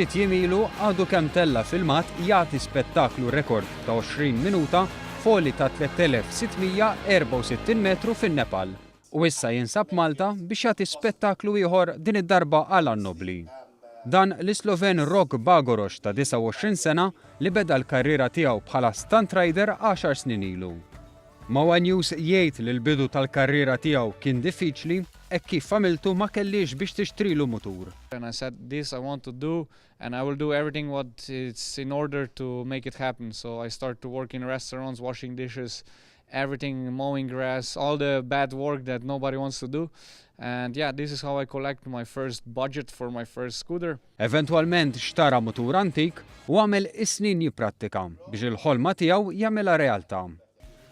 ftit jimilu għadu kemm tella filmat jagħti spettaklu rekord ta' 20 minuta foli ta' 3664 metru fin-Nepal. U issa jinsab Malta biex jagħti spettaklu ieħor din id-darba għal Annobli. Dan l-Sloven Rok Bagoroš ta' 29 sena li beda l-karriera tiegħu bħala stunt rider 10 snin ilu. Mawa News jgħid li l-bidu tal-karriera tiegħu kien diffiċli hekk kif għamiltu ma kellix biex tixtrilu mutur. And I said this I want to do and I will do everything what it's in order to make it happen. So I started to work in restaurants, washing dishes, everything, mowing grass, all the bad work that nobody wants to do. And yeah, this is how I collect my first budget for my first scooter. Eventualment xtara mutur antik u għamel is-snin jipprattika biex il-ħolma tiegħu jagħmilha realtà.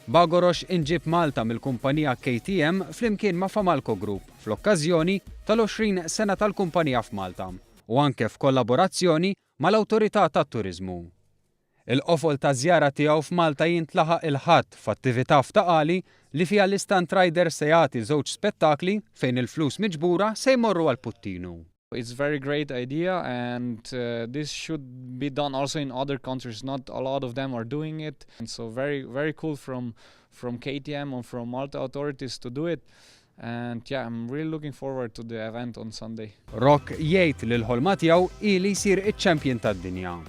Bagoroš inġib Malta mill-kumpanija KTM flimkien ma' Famalco Group fl-okkażjoni tal-20 sena tal-kumpanija f'Malta u anke f'kollaborazzjoni mal-Awtorità tat-Turiżmu. Il-qofol ta' żjara tiegħu f'Malta jintlaħaq il-ħadd f'attività f'Taqali li fiha l-Stunt Rider se jagħti żewġ spettakli fejn il-flus miġbura se jmorru għal Puttinu. It's a very great idea and this should be done also in other countries. Not a lot of them are doing it. And so very cool from KTM and from Malta authorities to do it. And yeah, I'm really looking forward to the event on Sunday. Rok jgħid li l-ħolma tiegħu ili jsir iċ-champion tad-dinja.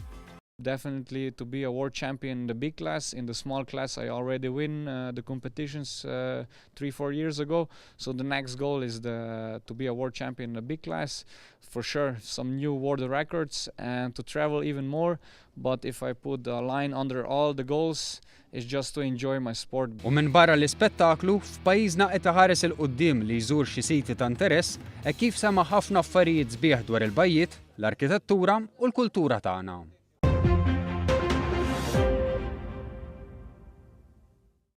Definitely to be a world champion in the big class. In the small class I already win the competitions 3-4 years ago. So the next goal is to be a world champion in the big class. For sure, some new world records and to travel even more. But if I put a line under all the goals, it's just to enjoy my sport. U minn barra l-ispettaklu, f'pajjiżna qed iħares il-qudiem li jżur xi siti ta' interess kif sema ħafna affarijiet sbieħ dwar il-bajjiet, l-arkitettura u l-kultura tagħna.